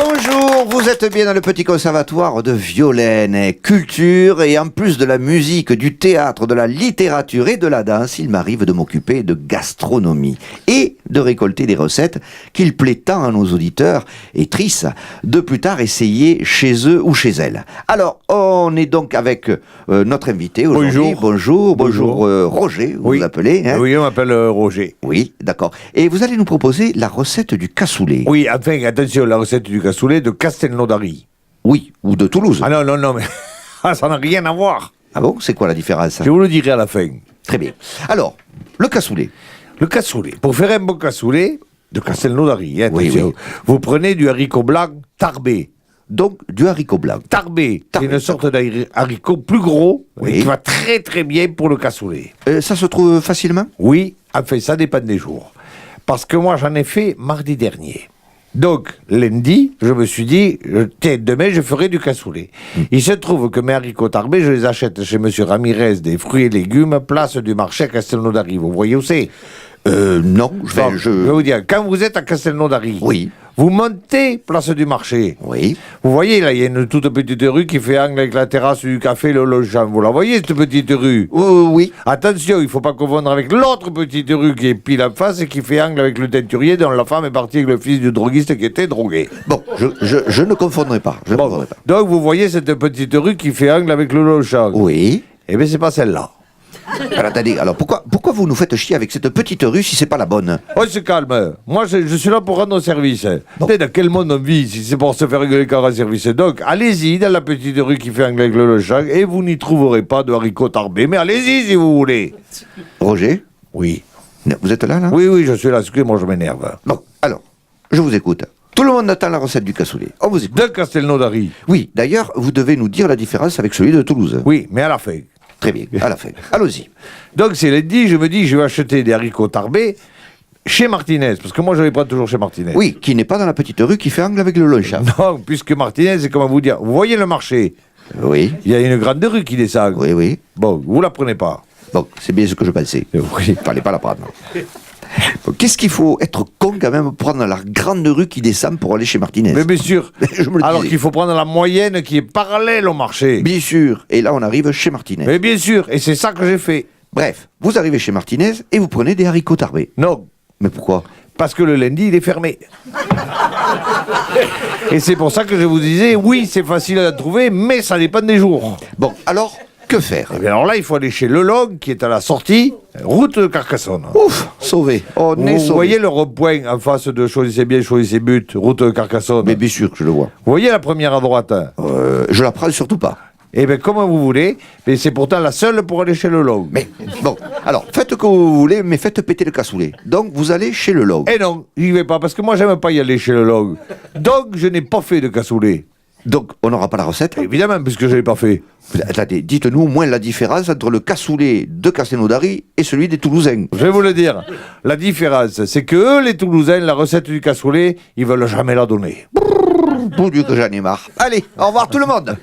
Bonjour, vous êtes bien dans le petit conservatoire de Violaine. Culture et en plus de la musique, du théâtre, de la littérature et de la danse, il m'arrive de m'occuper de gastronomie et de récolter des recettes qu'il plaît tant à nos auditeurs et tristes de plus tard essayer chez eux ou chez elles. Alors, on est donc avec notre invité aujourd'hui. Bonjour, Roger, vous vous appelez hein? Oui, on m'appelle Roger. Oui, d'accord. Et vous allez nous proposer la recette du cassoulet. Oui, enfin, attention, la recette du cassoulet de Castelnaudary. Oui, ou de Toulouse. Ah non, mais ça n'a rien à voir. Ah bon, c'est quoi la différence? Je vous le dirai à la fin. Très bien. Alors, le cassoulet. Le cassoulet. Pour faire un bon cassoulet de Castelnaudary, hein, Oui, attention, oui. vous prenez du haricot blanc tarbé. Donc, du haricot blanc. Tarbé, c'est Tarbé, une sorte d'haricot plus gros, Oui. et qui va très très bien pour le cassoulet. Ça se trouve facilement? Oui, enfin, ça dépend des jours. Parce que moi, j'en ai fait mardi dernier. Donc, lundi, je me suis dit, tiens, demain, je ferai du cassoulet. Il se trouve que mes haricots tarbés, je les achète chez Monsieur Ramirez des fruits et légumes, place du marché à Castelnaudary. Vous voyez où c'est? Non, Je vais vous dire, quand vous êtes à Castelnaudary, Oui. vous montez place du marché. Oui. Vous voyez, là, il y a une toute petite rue qui fait angle avec la terrasse du café Le Logement. Vous la voyez, cette petite rue? Oui. Attention, il ne faut pas confondre avec l'autre petite rue qui est pile en face et qui fait angle avec le teinturier dont la femme est partie avec le fils du droguiste qui était drogué. Bon, je ne confondrai pas. Je ne confondrai pas. Donc vous voyez cette petite rue qui fait angle avec le Logement. Oui. Eh bien, c'est pas celle-là. Alors, attendez, alors pourquoi vous nous faites chier avec cette petite rue si c'est pas la bonne? On se calme. Moi, je suis là pour rendre service. Bon. Tu sais, dans quel monde on vit si c'est pour se faire rigoler car un service? Donc, allez-y dans la petite rue qui fait angle avec le Logement et vous n'y trouverez pas de haricots tarbés. Mais allez-y si vous voulez. Roger? Oui. Vous êtes là? Oui, je suis là. Excusez-moi, je m'énerve. Bon, alors, je vous écoute. Tout le monde attend la recette du cassoulet. On vous écoute. De Castelnaudary. Oui, d'ailleurs, vous devez nous dire la différence avec celui de Toulouse. Oui, mais à la fin. Très bien, à la fin. Allons-y. Donc c'est lundi, je me dis, je vais acheter des haricots tarbés chez Martinez, parce que moi je les prends toujours chez Martinez. Oui, qui n'est pas dans la petite rue qui fait angle avec le Longchamp. Non, puisque Martinez, c'est comment vous dire, vous voyez le marché, Oui, il y a une grande rue qui descend. oui, oui. Bon, vous la prenez pas. Bon, c'est bien ce que je pensais. Oui. Il fallait pas la prendre. Bon, qu'est-ce qu'il faut être con quand même pour prendre la grande rue qui descend pour aller chez Martinez? Mais bien sûr. Je me le Alors disais. qu'il faut prendre la moyenne qui est parallèle au marché. Bien sûr. Et là, on arrive chez Martinez. Mais bien sûr, et c'est ça que j'ai fait. Bref, vous arrivez chez Martinez et vous prenez des haricots tarbés. Non, Mais pourquoi? parce que le lundi, il est fermé. Et c'est pour ça que je vous disais, oui, c'est facile à trouver, mais ça dépend des jours. Bon, alors, que faire? Et bien alors là, il faut aller chez Lelong, qui est à la sortie, route de Carcassonne. Ouf, sauvé. On est Vous sauvé. voyez le rond-point en face de Choisissez bien, choisissez but, route de Carcassonne. Mais bien sûr que je le vois. Vous voyez la première à droite? Je la prends surtout pas. Eh bien, comme vous voulez, mais c'est pourtant la seule pour aller chez Lelong. Mais bon, alors faites comme vous voulez, mais faites péter le cassoulet. Donc vous allez chez le log. Eh non, j'y vais pas, parce que moi, j'aime pas y aller chez Lelong. Donc, je n'ai pas fait de cassoulet. Donc on n'aura pas la recette. Évidemment, puisque je l'ai pas fait. Attendez, dites-nous au moins la différence entre le cassoulet de Castelnaudary et celui des Toulousains. Je vais vous le dire. La différence, c'est que eux, les Toulousains, la recette du cassoulet, ils veulent jamais la donner. Bon Dieu que j'en ai marre. Allez, au revoir tout le monde.